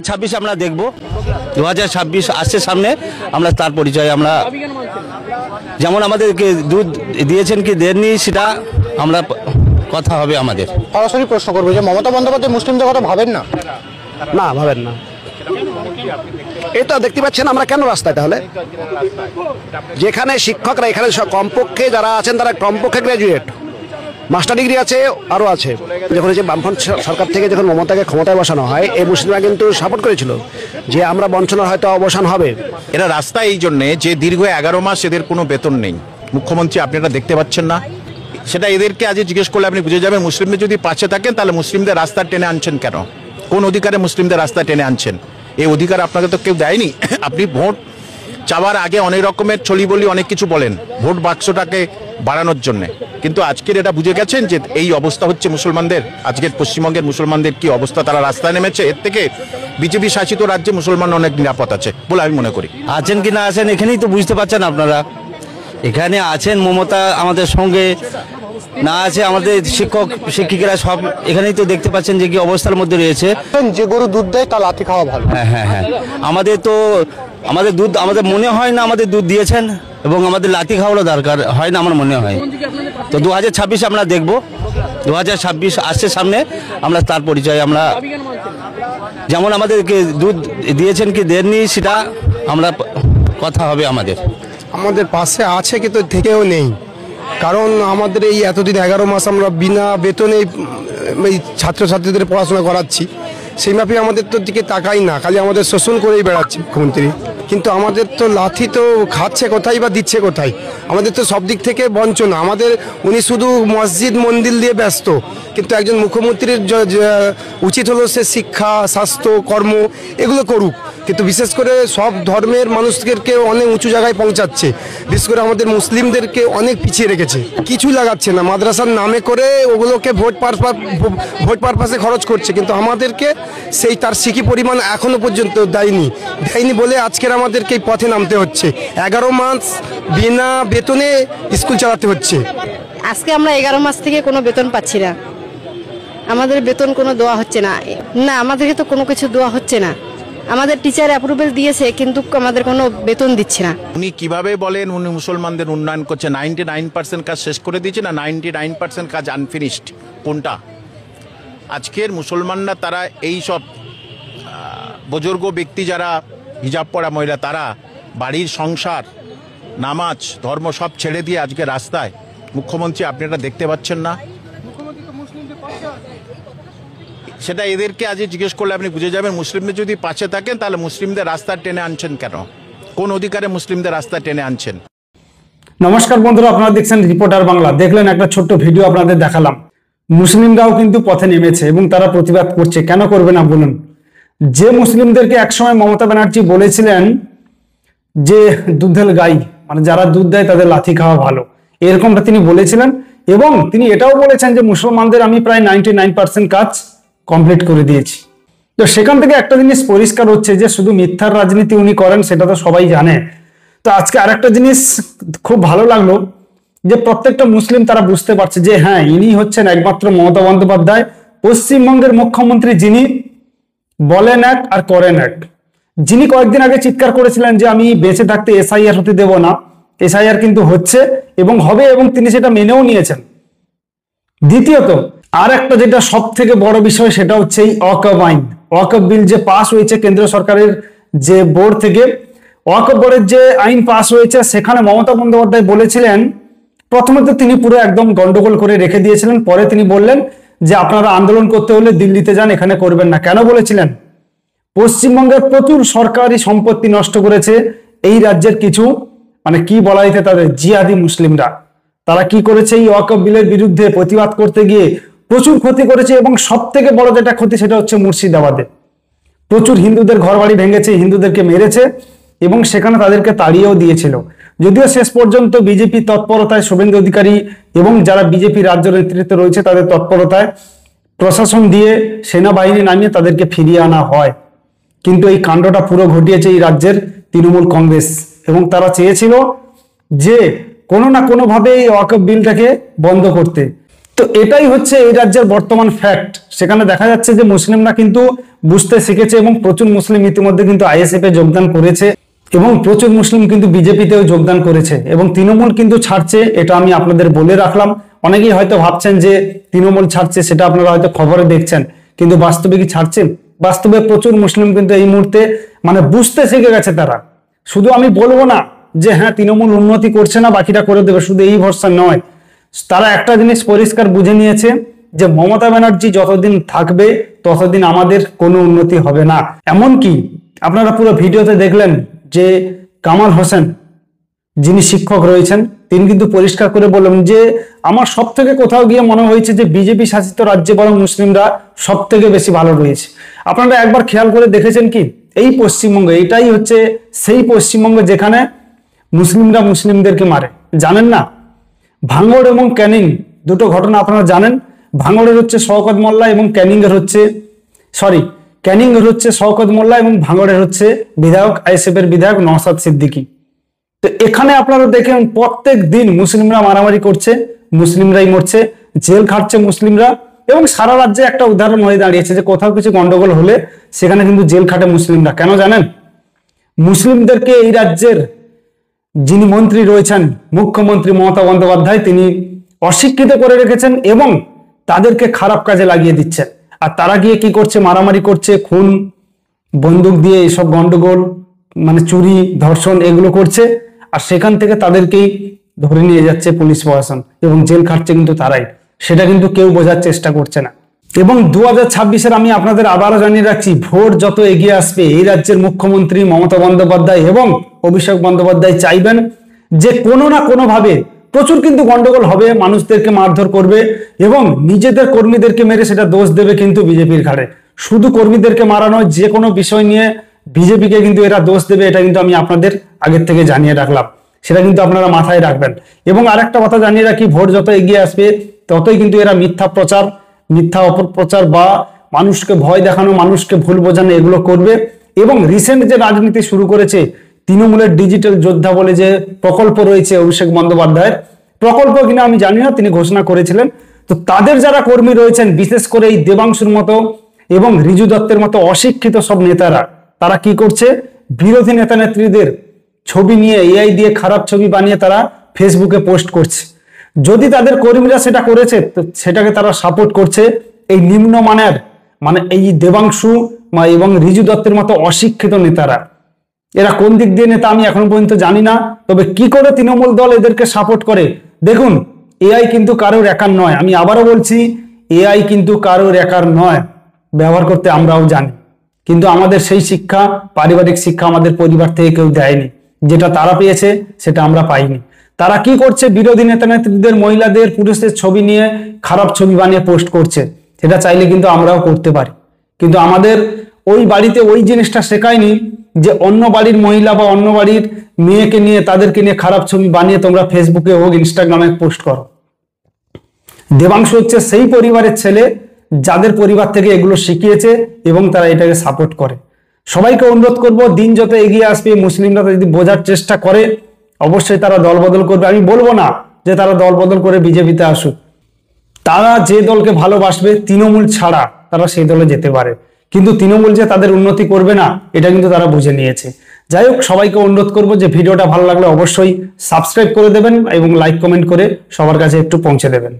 2026 আমরা দেখব 2026 আসছে সামনে, আমরা তার পরিচয় আমরা যেমন আমাদেরকে দুধ দিয়েছেন কি দেননি সেটা আমরা কথা হবে আমাদের। সরাসরি প্রশ্ন করবো যে মমতা বন্দ্যোপাধ্যায় মুসলিমদের কথা ভাবেন না? না, ভাবেন না। এই তো দেখতে পাচ্ছেন আমরা কেন রাস্তায়, তাহলে যেখানে শিক্ষকরা এখানে কমপক্ষে যারা আছেন তারা কমপক্ষে গ্র্যাজুয়েট, মাস্টার ডিগ্রি আছে, আরও আছে। যখন যে বামফ্রন্ট সরকার থেকে যখন মমতাকে ক্ষমতায় বসানো হয়, এই মুসলিমরা কিন্তু সাপোর্ট করেছিল যে আমরা বঞ্চনার হয়তো অবসান হবে। এরা রাস্তায় এই জন্যে যে দীর্ঘ 11 মাস এদের কোনো বেতন নেই। মুখ্যমন্ত্রী আপনারা দেখতে পাচ্ছেন না, সেটা এদেরকে আজ জিজ্ঞেস করলে আপনি বুঝে যাবেন। মুসলিমদের যদি পাশে থাকেন তাহলে মুসলিমদের রাস্তা টেনে আনছেন কেন? কোন অধিকারে মুসলিমদের রাস্তা টেনে আনছেন? এই অধিকার আপনাকে তো কেউ দেয়নি। আপনি ভোট চাওয়ার আগে অনেক রকমের ছলি বলি অনেক কিছু বলেন ভোট বাক্সটাকে বাড়ানোর জন্য, কিন্তু আজকের এটা বুঝে গেছেন যে এই অবস্থা হচ্ছে মুসলমানদের। আজকের পশ্চিমবঙ্গের মুসলমানদের কি অবস্থা, তারা রাস্তায় নেমেছে। এর থেকে বিজেপি শাসিত রাজ্যে মুসলমান অনেক নিরাপদ আছে বলে আমি মনে করি। আছেন কি না আছেন এখানেই তো বুঝতে পারছেন আপনারা। এখানে আছেন মমতা আমাদের সঙ্গে, না আছে আমাদের শিক্ষক শিক্ষিকারা সব এখানেই তো দেখতে পাচ্ছেন যে কি অবস্থার মধ্যে রয়েছে। যে গরু দুধ দেয় তা লাথি খাওয়া ভালো। হ্যাঁ হ্যাঁ হ্যাঁ, আমাদের তো দুধ আমাদের মনে হয় না আমাদের দুধ দিয়েছেন, এবং আমাদের লাথি খাওয়ারও দরকার হয় না আমার মনে হয়। তো 2026 আমরা দেখব 2026 আসছে সামনে, আমরা তার পরিচয় আমরা যেমন আমাদেরকে দুধ দিয়েছেন কি দেননি সেটা আমরা কথা হবে আমাদের। আমাদের পাশে আছে কিন্তু থেকেও নেই, কারণ আমাদের এই এতদিন 11 মাস আমরা বিনা বেতনে এই ছাত্রছাত্রীদের পড়াশোনা করাচ্ছি, সেই মাপে আমাদের তো দিকে তাকাই না, খালি আমাদের শোষণ করেই বেড়াচ্ছে মুখ্যমন্ত্রী। কিন্তু আমাদের তো লাথি তো খাচ্ছে কোথায় বা দিচ্ছে কোথায়? আমাদের তো সব দিক থেকে বঞ্চনা। আমাদের উনি শুধু মসজিদ মন্দির দিয়ে ব্যস্ত, কিন্তু একজন মুখ্যমন্ত্রীর উচিত হলো সে শিক্ষা, স্বাস্থ্য, কর্ম এগুলো করুক, কিন্তু বিশেষ করে সব ধর্মের মানুষদেরকে অনেক উঁচু জায়গায় পৌঁছাচ্ছে। বিশেষ করে আমাদের মুসলিমদেরকে অনেক পিছিয়ে রেখেছে, কিছু লাগাচ্ছে না। মাদ্রাসার নামে করে ওগুলোকে ভোট পারপাসে খরচ করছে, কিন্তু আমাদেরকে সেই তার সিকি পরিমাণ এখনো পর্যন্ত দেয়নি বলে আজকের আমাদেরকে এই পথে নামতে হচ্ছে। 11 মাস বিনা বেতনে স্কুল চালাতে হচ্ছে। আজকে আমরা 11 মাস থেকে কোনো বেতন পাচ্ছি না, আমাদের বেতন কোনো দেওয়া হচ্ছে না। না, আমাদেরকে তো কোনো কিছু দেওয়া হচ্ছে না। আমাদের টিচার অ্যাপ্রুভেল দিয়েছে কিন্তু আমাদের কোনো বেতন দিচ্ছে না। উনি কিভাবে বলেন উনি মুসলমানদের উন্নয়ন করছে? 99% কাজ শেষ করে দিয়েছে না 99% কাজ আনফিনিশড? কোনটা? আজকের মুসলমানরা তারা এই সব বুজুর্গ ব্যক্তি যারা হিজাব পরা মহিলা, তারা বাড়ির সংসার, নামাজ, ধর্ম সব ছেড়ে দিয়ে আজকে রাস্তায়। মুখ্যমন্ত্রী আপনারা দেখতে পাচ্ছেন না, সেটা এদেরকে আজ জিজ্ঞেস করলে আপনি বুঝে যাবেন। মুসলিমদের যদি পাশে থাকেন তাহলে মুসলিমদের রাস্তা টেনে আনছেন কেন? কোন অধিকারে মুসলিমদের রাস্তা টেনে আনছেন? নমস্কার বন্ধুরা, আপনারা দেখছেন রিপোর্টার বাংলা। দেখলেন একটা ছোট্ট ভিডিও আপনাদের দেখালাম। মুসলিমরাও কিন্তু পথে নেমেছে এবং তারা প্রতিবাদ করছে। কেন করবে না বলুন? যে মুসলিমদেরকে একসময় মমতা ব্যানার্জি বলেছিলেন যে দুধের গাই, মানে যারা দুধ দেয় তাদের লাথি খাওয়া ভালো, এরকমটা তিনি বলেছিলেন। এবং তিনি এটাও বলেছেন যে মুসলমানদের আমি প্রায় 99% কাজ কমপ্লিট করে দিয়েছি। তো সেখান থেকে একটা জিনিস পরিষ্কার হচ্ছে যে শুধু মিথ্যার রাজনীতি উনি করেন, সেটা তো সবাই জানে। তো আজকে আরেকটা জিনিস খুব ভালো লাগলো যে প্রত্যেকটা মুসলিম তারা বুঝতে পারছে যে হ্যাঁ, ইনি হচ্ছেন একমাত্র মমতা বন্দ্যোপাধ্যায়, পশ্চিমবঙ্গের মুখ্যমন্ত্রী, যিনি বলেন এক আর করেন এক। যিনি কয়েকদিন আগে চিৎকার করেছিলেন যে আমি বেঁচে থাকতে এসআইআর হতে দেব না, এসআইআর কিন্তু হচ্ছে এবং হবে, এবং তিনি সেটা মেনেও নিয়েছেন। দ্বিতীয়ত আর একটা যেটা সব থেকে বড় বিষয়, সেটা হচ্ছে এই ওয়াকফ আইন, ওয়াকফ বিল যে পাস হয়েছে কেন্দ্র সরকারের যে বোর্ড থেকে, ওয়াকফ বোর্ডের যে আইন পাস হয়েছে, সেখানে মমতা বন্দ্যোপাধ্যায় বলেছিলেন, প্রথমে তো তিনি পুরো একদম গন্ডগোল করে রেখে দিয়েছিলেন, পরে তিনি বললেন যে আপনারা আন্দোলন করতে হলে দিল্লিতে যান, এখানে করবেন না। কেন বলেছিলেন? পশ্চিমবঙ্গের প্রচুর সরকারি সম্পত্তি নষ্ট করেছে এই রাজ্যের কিছু, মানে কি বলা যেতে তাদের জিহাদি মুসলিমরা। তারা কি করেছে? এই ওয়াকফ বিলের বিরুদ্ধে প্রতিবাদ করতে গিয়ে প্রচুর ক্ষতি করেছে, এবং সব থেকে বড় যেটা ক্ষতি সেটা হচ্ছে মুর্শিদাবাদে প্রচুর হিন্দুদের ঘরবাড়ি ভেঙেছে, হিন্দুদেরকে মেরেছে এবং সেখানে তাদেরকে তাড়িয়েও দিয়েছিল। যদিও শেষ পর্যন্ত বিজেপি তৎপরতায়, শুভেন্দু অধিকারী এবং যারা বিজেপি রাজ্য নেতৃত্বে রয়েছে তাদের তৎপরতায় প্রশাসন দিয়ে সেনাবাহিনী নামিয়ে তাদেরকে ফিরিয়ে আনা হয়। কিন্তু এই কাণ্ডটা পুরো ঘটিয়েছে এই রাজ্যের তৃণমূল কংগ্রেস, এবং তারা চেয়েছিল যে কোনো না কোনো ভাবে এই ওয়াকফ বিলটাকে বন্ধ করতে। তো এটাই হচ্ছে এই রাজ্যের বর্তমান ফ্যাক্ট। সেখানে দেখা যাচ্ছে যে মুসলিমরা কিন্তু বুঝতে শিখেছে এবং প্রচুর মুসলিম ইতিমধ্যে কিন্তু আইএসএফ এ যোগদান করেছে এবং প্রচুর মুসলিম কিন্তু বিজেপিতেও যোগদান করেছে এবং তৃণমূল কিন্তু ছাড়ছে, এটা আমি আপনাদের বলে রাখলাম। অনেকেই হয়তো ভাবছেন যে তৃণমূল ছাড়ছে, সেটা আপনারা হয়তো খবরে দেখছেন, কিন্তু বাস্তবে কি ছাড়ছেন? বাস্তবে প্রচুর মুসলিম কিন্তু এই মুহূর্তে মানে বুঝতে শিখে গেছে তারা। শুধু আমি বলবো না যে হ্যাঁ তৃণমূল উন্নতি করছে না বাকিটা করে দেবে, শুধু এই ভরসা নয়, তারা একটা জিনিস পরিষ্কার বুঝে নিয়েছে যে মমতা ব্যানার্জি যতদিন থাকবে ততদিন আমাদের কোনো উন্নতি হবে না। এমনকি আপনারা পুরো ভিডিওতে দেখলেন যে কামাল হোসেন যিনি শিক্ষক রয়েছেন তিনি কিন্তু পরিষ্কার করে বললেন যে আমার সব থেকে কোথাও গিয়ে মনে হয়েছে যে বিজেপি শাসিত রাজ্যে বরং মুসলিমরা সব থেকে বেশি ভালো রয়েছে। আপনারা একবার খেয়াল করে দেখেছেন কি এই পশ্চিমবঙ্গ এটাই হচ্ছে সেই পশ্চিমবঙ্গ যেখানে মুসলিমরা মুসলিমদেরকে মারে, জানেন না? ভাঙড় এবং ক্যানিং দুটো ঘটনা আপনারা জানেন। ভাঙড়ের হচ্ছে শওকত মোল্লা এবং ক্যানিং এর হচ্ছে শওকত মোল্লা এবং ভাঙড়ের হচ্ছে বিধায়ক আইএসএফ এর বিধায়ক নওশাদ সিদ্দিকী। তো এখানে আপনারা দেখেন প্রত্যেক দিন মুসলিমরা মারামারি করছে, মুসলিমরাই মরছে, জেল খাটছে মুসলিমরা এবং সারা রাজ্যে একটা উদাহরণ হয়ে দাঁড়িয়েছে যে কোথাও কিছু গন্ডগোল হলে সেখানে কিন্তু জেল খাটে মুসলিমরা। কেন জানেন? মুসলিমদেরকে এই রাজ্যের যিনি মন্ত্রী রয়েছেন মুখ্যমন্ত্রী মমতা বন্দ্যোপাধ্যায় তিনি অশিক্ষিত করে রেখেছেন এবং তাদেরকে খারাপ কাজে লাগিয়ে দিচ্ছেন। আর তারা গিয়ে কি করছে? মারামারি করছে, খুন, বন্দুক দিয়ে এইসব গন্ডগোল মানে চুরি, ধর্ষণ এগুলো করছে। আর সেখান থেকে তাদেরকেই ধরে নিয়ে যাচ্ছে পুলিশ প্রশাসন এবং জেল খাটছে কিন্তু তারাই। সেটা কিন্তু কেউ বোঝার চেষ্টা করছে না। এবং 2026-এর আমি আপনাদের আবারও জানিয়ে রাখছি, ভোট যত এগিয়ে আসবে এই রাজ্যের মুখ্যমন্ত্রী মমতা বন্দ্যোপাধ্যায় এবং অভিষেক বন্দ্যোপাধ্যায় চাইবেন যে কোনো না কোনো ভাবে প্রচুর কিন্তু গন্ডগোল হবে, মানুষদেরকে মারধর করবে এবং নিজেদের কর্মীদেরকে মেরে সেটা দোষ দেবে কিন্তু বিজেপির ঘাড়ে। শুধু কর্মীদেরকে মারা নয়, যে কোনো বিষয় নিয়ে বিজেপিকে কিন্তু এরা দোষ দেবে, এটা কিন্তু আমি আপনাদের আগের থেকে জানিয়ে রাখলাম, সেটা কিন্তু আপনারা মাথায় রাখবেন। এবং আরেকটা কথা জানিয়ে রাখি, ভোট যত এগিয়ে আসবে ততই কিন্তু এরা মিথ্যা প্রচার, মিথ্যা অপপ্রচার বা মানুষকে ভয় দেখানো, মানুষকে ভুল বোঝানো এগুলো করবে। এবং রিসেন্ট যে রাজনীতি শুরু করেছে তৃণমূলের ডিজিটাল যোদ্ধা বলে যে প্রকল্প রয়েছে অভিষেক বন্দ্যোপাধ্যায়ের, প্রকল্প কিনা আমি জানি না, তিনি ঘোষণা করেছিলেন। তো তাদের যারা কর্মী রয়েছেন, বিশেষ করে এই দেবাংশুর মতো এবং রিজু দত্তের মতো অশিক্ষিত সব নেতারা, তারা কি করছে? বিরোধী নেতা নেত্রীদের ছবি নিয়ে এআই দিয়ে খারাপ ছবি বানিয়ে তারা ফেসবুকে পোস্ট করছে। যদি তাদের কর্মীরা সেটা করেছে তো সেটাকে তারা সাপোর্ট করছে এই নিম্নমানের মানে এই দেবাংশু এবং রিজু দত্তের মতো অশিক্ষিত নেতারা। এরা কোন দিক দিয়ে নেতা আমি এখন পর্যন্ত জানি না, তবে কি করে তৃণমূল দল এদেরকে সাপোর্ট করে। দেখুন, এআই কিন্তু কারোর একার নয়, আমি আবারও বলছি এআই কিন্তু কারোর একার নয়, ব্যবহার করতে আমরাও জানি, কিন্তু আমাদের সেই শিক্ষা, পারিবারিক শিক্ষা আমাদের পরিবার থেকে কেউ দেয়নি। যেটা তারা পেয়েছে সেটা আমরা পাইনি। তারা কি করছে? বিরোধী নেতা নেত্রীদের, মহিলাদের, পুরুষদের ছবি নিয়ে খারাপ ছবি বানিয়ে পোস্ট করছে। সেটা চাইলে কিন্তু আমরাও করতে পারি, কিন্তু আমাদের ওই বাড়িতে ওই জিনিসটা শেখায়নি যে অন্য বাড়ির মহিলা বা অন্য বাড়ির মেয়েকে নিয়ে তাদেরকে নিয়ে খারাপ ছবি বানিয়ে তোমরা ফেসবুকে হোক ইনস্টাগ্রামে পোস্ট করো। দেবাংশু হচ্ছে সেই পরিবারের ছেলে যাদের পরিবার থেকে এগুলো শিখিয়েছে এবং তারা এটাকে সাপোর্ট করে। সবাইকে অনুরোধ করব, দিন যত এগিয়ে আসবে মুসলিমরা যদি বোঝার চেষ্টা করে অবশ্যই তারা দল বদল করবে। আমি বলবো না যে তারা দল বদল করে বিজেপিতে আসুক, তারা যে দলকে ভালোবাসবে তৃণমূল ছাড়া তারা সেই দলে যেতে পারে, কিন্তু তৃণমূল যে তাদের উন্নতি করবে না এটা কিন্তু তারা বুঝে নিয়েছে। যাই হোক, সবাইকে অনুরোধ করব যে ভিডিওটা ভালো লাগলে অবশ্যই সাবস্ক্রাইব করে দেবেন এবং লাইক কমেন্ট করে সবার কাছে একটু পৌঁছে দেবেন।